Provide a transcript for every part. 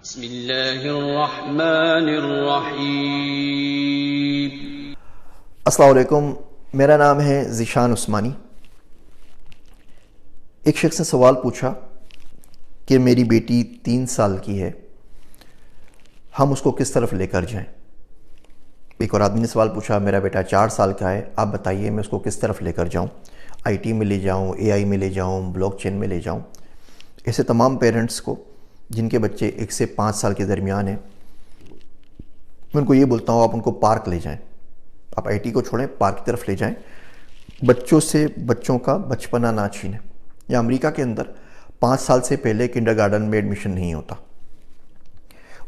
बिस्मिल्लाहिर्रहमानिर्रहीम। अस्सलाम वालेकुम। मेरा नाम है ज़ीशान उस्मानी। एक शख्स ने सवाल पूछा कि मेरी बेटी 3 साल की है, हम उसको किस तरफ लेकर जाएं। एक और आदमी ने सवाल पूछा, मेरा बेटा 4 साल का है, आप बताइए मैं उसको किस तरफ लेकर जाऊं, आईटी में ले जाऊं, एआई में ले जाऊं, ब्लॉकचेन में ले जाऊं। ऐसे तमाम पेरेंट्स को जिनके बच्चे 1 से 5 साल के दरमियान हैं, मैं उनको ये बोलता हूँ, आप उनको पार्क ले जाएं। आप आईटी को छोड़ें, पार्क की तरफ ले जाएं। बच्चों से बच्चों का बचपना ना छीनें। या अमेरिका के अंदर 5 साल से पहले किंडरगार्टन में एडमिशन नहीं होता,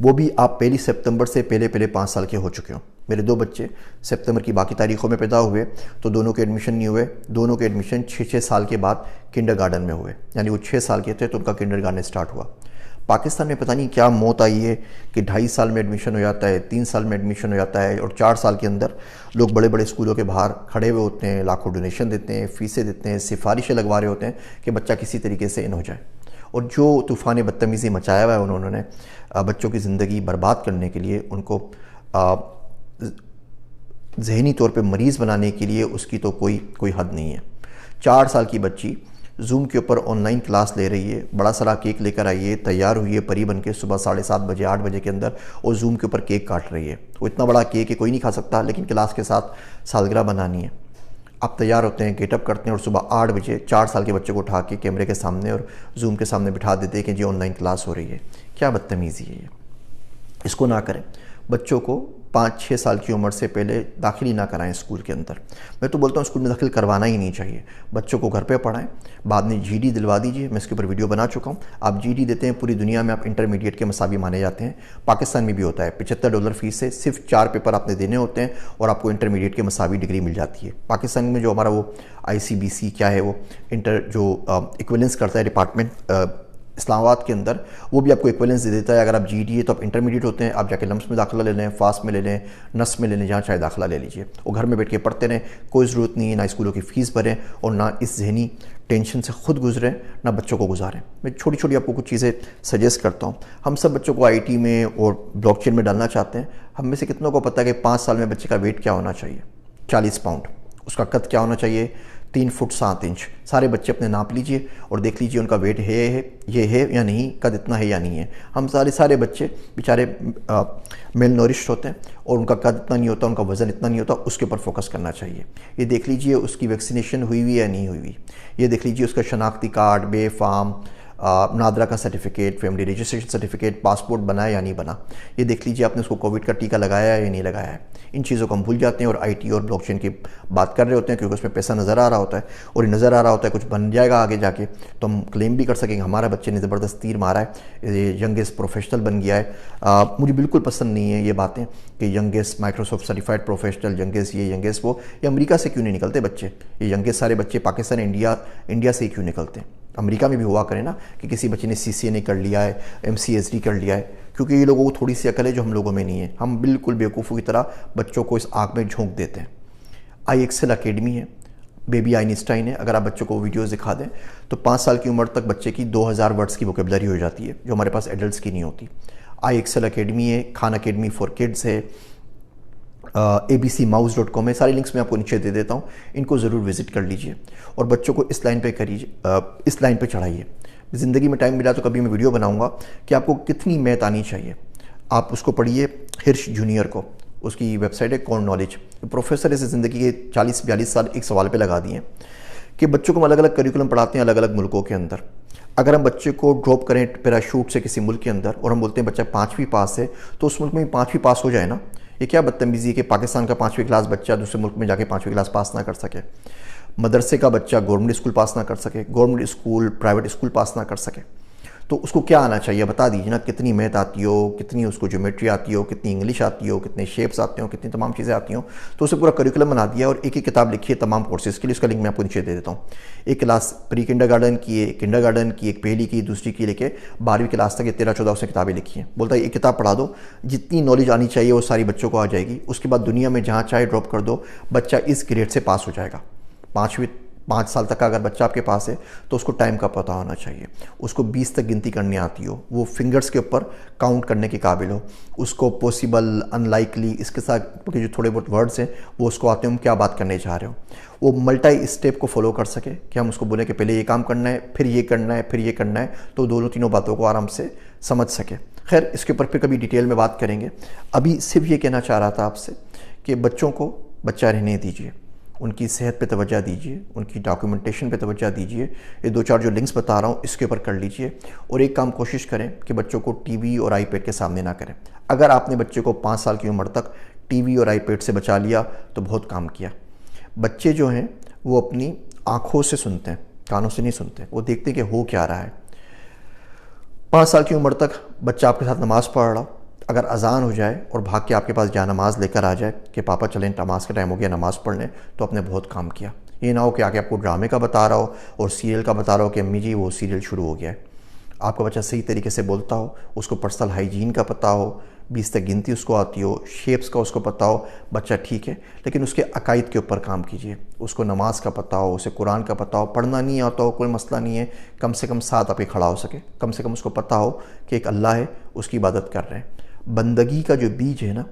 वो भी आप 1 सितंबर से पहले 5 साल के हो चुके हो। मेरे 2 बच्चे सितंबर की बाकी तारीखों में पैदा हुए तो दोनों के एडमिशन नहीं हुए। दोनों के एडमिशन 6 साल के बाद किंडरगार्टन में हुए, यानी वो 6 साल के थे तो उनका किंडरगार्टन स्टार्ट हुआ। पाकिस्तान में पता नहीं क्या मौत आई है कि 2.5 साल में एडमिशन हो जाता है, 3 साल में एडमिशन हो जाता है, और 4 साल के अंदर लोग बड़े बड़े स्कूलों के बाहर खड़े हुए होते हैं, लाखों डोनेशन देते हैं, फीसें देते हैं, सिफारिशें लगवा रहे होते हैं कि बच्चा किसी तरीके से इन हो जाए। और जो तूफ़ान बदतमीज़ी मचाया हुआ है उन्होंने बच्चों की ज़िंदगी बर्बाद करने के लिए, उनको ज़हनी तौर पे मरीज़ बनाने के लिए, उसकी तो कोई हद नहीं है। 4 साल की बच्ची जूम के ऊपर ऑनलाइन क्लास ले रही है, बड़ा सारा केक लेकर आई है, तैयार हुई है परी बन के सुबह 7:30 बजे 8 बजे के अंदर, और जूम के ऊपर केक काट रही है। वो इतना बड़ा केक है कोई नहीं खा सकता, लेकिन क्लास के साथ सालगिरह बनानी है। आप तैयार होते हैं, गेटअप करते हैं, और सुबह 8 बजे 4 साल के बच्चे को उठा के कैमरे के सामने और जूम के सामने बिठा देते हैं कि जी ऑनलाइन क्लास हो रही है। क्या बदतमीज़ी है ये। इसको ना करें। बच्चों को 5-6 साल की उम्र से पहले दाखिल ही ना कराएं स्कूल के अंदर। मैं तो बोलता हूँ स्कूल में दाखिल करवाना ही नहीं चाहिए। बच्चों को घर पे पढ़ाएं, बाद में जीडी दिलवा दीजिए। मैं इसके ऊपर वीडियो बना चुका हूँ। आप जीडी देते हैं, पूरी दुनिया में आप इंटरमीडिएट के मसावी माने जाते हैं। पाकिस्तान में भी होता है। $75 फीस से सिर्फ 4 पेपर आपने देने होते हैं और आपको इंटरमीडिएट के मसावी डिग्री मिल जाती है। पाकिस्तान में जो हमारा वो ICBC क्या है, वो इक्विवेलेंस करता है डिपार्टमेंट इस्लामाबाद के अंदर, वो भी आपको इक्विवेलेंस दे देता है। अगर आप जीडी है तो आप इंटरमीडिएट होते हैं, आप जाके लम्स में दाखिला ले लें, फास्ट में ले लें, नस में ले लें, जहाँ चाहे दाखिला ले लीजिए। और घर में बैठ के पढ़ते रहें, कोई ज़रूरत नहीं है ना स्कूलों की फ़ीस भरें और ना इस जहनी टेंशन से खुद गुजरें, ना बच्चों को गुजारें। मैं छोटी छोटी आपको कुछ चीज़ें सजेस्ट करता हूँ। हम सब बच्चों को आईटी में और ब्लॉकचेन में डालना चाहते हैं। हम में से कितनों को पता है कि 5 साल में बच्चे का वेट क्या होना चाहिए? 40 पाउंड। उसका कद क्या होना चाहिए? 3 फुट 7 इंच। सारे बच्चे अपने नाप लीजिए और देख लीजिए उनका वेट ये है या नहीं, कद इतना है या नहीं है। हम सारे बच्चे बेचारे मेल नोरिश होते हैं और उनका कद इतना नहीं होता, उनका वज़न इतना नहीं होता। उसके ऊपर फोकस करना चाहिए। ये देख लीजिए उसकी वैक्सीनेशन हुई हुई या नहीं हुई हुई। ये देख लीजिए उसका शनाख्ती कार्ड, बे फार्म, नादरा का certificate, family registration certificate, passport बना या नहीं बना। ये देख लीजिए आपने उसको कोविड का टीका लगाया है या नहीं लगाया है। इन चीज़ों को हम भूल जाते हैं और आईटी और ब्लॉकचेन की बात कर रहे होते हैं, क्योंकि उसमें पैसा नज़र आ रहा होता है और नज़र आ रहा होता है कुछ बन जाएगा आगे जाके, तो हम क्लेम भी कर सकेंगे हमारा बच्चे ने ज़बरदस्त तीर मारा है, ये यंगेस्ट प्रोफेशनल बन गया है। मुझे बिल्कुल पसंद नहीं है ये बातें कि youngest Microsoft certified professional, youngest ये यंगेस्ट वो। ये अमेरिका से क्यों नहीं निकलते बच्चे? ये यंगेस्ट सारे बच्चे पाकिस्तान इंडिया से ही क्यों निकलते हैं? अमेरिका में भी हुआ करे ना कि किसी बच्चे ने CCNA कर लिया है, MCSD कर लिया है, क्योंकि ये लोगों को थोड़ी सी अकल है जो हम लोगों में नहीं है। हम बिल्कुल बेवकूफ़ों की तरह बच्चों को इस आग में झोंक देते हैं। iExcel अकेडमी है, बेबी आइंस्टाइन है। अगर आप बच्चों को वीडियोस दिखा दें तो 5 साल की उम्र तक बच्चे की 2000 वर्ड्स की वोकेबलरी हो जाती है, जो हमारे पास एडल्ट्स की नहीं होती। iExcel अकेडमी है, खान अकेडमी फॉर किड्स है, abcmouse.com है। सारे लिंक्स मैं आपको नीचे दे देता हूँ, इनको ज़रूर विज़िट कर लीजिए और बच्चों को इस लाइन पे करिए, इस लाइन पे चढ़ाइए। ज़िंदगी में टाइम मिला तो कभी मैं वीडियो बनाऊंगा कि आपको कितनी मैथ आनी चाहिए। आप उसको पढ़िए, हिर्श जूनियर को, उसकी वेबसाइट है कॉर्न नॉलेज। प्रोफेसर ऐसे ज़िंदगी के 40-42 साल एक सवाल पर लगा दिए कि बच्चों को हम अलग अलग करिकुलम पढ़ाते हैं अलग अलग मुल्कों के अंदर। अगर हम बच्चे को ड्रॉप करें पैराशूट से किसी मुल्क के अंदर और हम बोलते हैं बच्चा 5वीं पास है, तो उस मुल्क में 5वीं पास हो जाए ना। ये क्या बदतमीज़ी है कि पाकिस्तान का 5वीं क्लास बच्चा दूसरे मुल्क में जाके 5वीं क्लास पास ना कर सके, मदरसे का बच्चा गवर्नमेंट स्कूल पास ना कर सके, गवर्नमेंट स्कूल प्राइवेट स्कूल पास ना कर सके। तो उसको क्या आना चाहिए बता दीजिए ना। कितनी मैथ आती हो, कितनी उसको ज्योमेट्री आती हो, कितनी इंग्लिश आती हो, कितने शेप्स आते हो, कितनी तमाम चीज़ें आती हो। तो उसे पूरा करिकुलम बना दिया और एक किताब लिखी है तमाम कोर्सेज़ के लिए। उसका लिंक मैं आपको नीचे दे देता हूँ। एक क्लास प्री किंडरगार्टन की, एक किंडरगार्टन की, एक पहली की, दूसरी की, लेके 12वीं क्लास तक ये 13-14 उसने किताबें लिखी हैं। बोलता है एक किताब पढ़ा दो, जितनी नॉलेज आनी चाहिए वो सारी बच्चों को आ जाएगी। उसके बाद दुनिया में जहाँ चाहे ड्रॉप कर दो, बच्चा इस ग्रेड से पास हो जाएगा। 5 साल तक का अगर बच्चा आपके पास है तो उसको टाइम का पता होना चाहिए, उसको 20 तक गिनती करनी आती हो, वो फिंगर्स के ऊपर काउंट करने के काबिल हो, उसको पॉसिबल, अनलाइकली, इसके साथ के जो थोड़े बहुत वर्ड्स हैं वो उसको आते हो हम क्या बात करने जा रहे हो, वो मल्टी स्टेप को फॉलो कर सके कि हम उसको बोले कि पहले ये काम करना है, फिर ये करना है, फिर ये करना है, तो दोनों तीनों बातों को आराम से समझ सके। खैर, इसके ऊपर फिर कभी डिटेल में बात करेंगे। अभी सिर्फ ये कहना चाह रहा था आपसे कि बच्चों को बच्चा रहने दीजिए, उनकी सेहत पे तवज्जो दीजिए, उनकी डॉक्यूमेंटेशन पे तवज्जो दीजिए। ये 2-4 जो लिंक्स बता रहा हूँ इसके ऊपर कर लीजिए। और एक काम कोशिश करें कि बच्चों को टीवी और आईपैड के सामने ना करें। अगर आपने बच्चे को 5 साल की उम्र तक टीवी और आईपैड से बचा लिया तो बहुत काम किया। बच्चे जो हैं वो अपनी आँखों से सुनते हैं, कानों से नहीं सुनते। वो देखते हैं कि हो क्या रहा है। 5 साल की उम्र तक बच्चा आपके साथ नमाज़ पढ़ रहा, अगर अजान हो जाए और भाग के आपके पास जा नमाज़ लेकर आ जाए कि पापा चलें नमाज़ का टाइम हो गया, नमाज़ पढ़ लें, तो आपने बहुत काम किया। ये ना हो कि आके आपको ड्रामे का बता रहा हो और सीरियल का बता रहा हो कि अम्मी जी वो सीरियल शुरू हो गया है। आपका बच्चा सही तरीके से बोलता हो, उसको पर्सनल हाइजीन का पता हो, 20 तक गिनती उसको आती हो, शेप्स का उसको पता हो, बच्चा ठीक है। लेकिन उसके अकायद के ऊपर काम कीजिए, उसको नमाज का पता हो, उसे कुरान का पता हो, पढ़ना नहीं आता हो कोई मसला नहीं है, कम से कम साथ आपके खड़ा हो सके, कम से कम उसको पता हो कि एक अल्लाह है, उसकी इबादत कर रहे हैं। बंदगी का जो बीज है ना,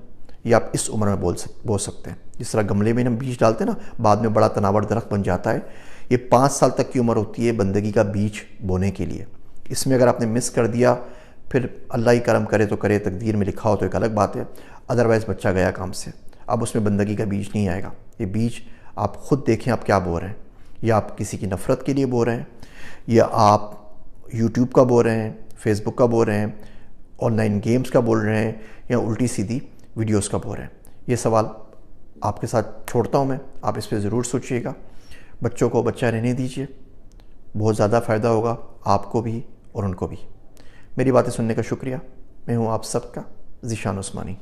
ये आप इस उम्र में बोल सकते हैं। जिस तरह गमले में हम बीज डालते हैं ना, बाद में बड़ा तनावर दरख्त बन जाता है, ये 5 साल तक की उम्र होती है बंदगी का बीज बोने के लिए। इसमें अगर आपने मिस कर दिया, फिर अल्लाह ही करम करे तो करे, तकदीर में लिखा हो तो एक अलग बात है, अदरवाइज़ बच्चा गया काम से। अब उसमें बंदगी का बीज नहीं आएगा। ये बीज आप खुद देखें आप क्या बो रहे हैं, या आप किसी की नफ़रत के लिए बो रहे हैं, या आप यूट्यूब का बो रहे हैं, फेसबुक का बो रहे हैं, ऑनलाइन गेम्स का बोल रहे हैं, या उल्टी सीधी वीडियोस का बोल रहे हैं। ये सवाल आपके साथ छोड़ता हूँ मैं, आप इस पर ज़रूर सोचिएगा। बच्चों को बच्चा रहने दीजिए, बहुत ज़्यादा फ़ायदा होगा आपको भी और उनको भी। मेरी बातें सुनने का शुक्रिया। मैं हूँ आप सबका ज़ीशान उस्मानी।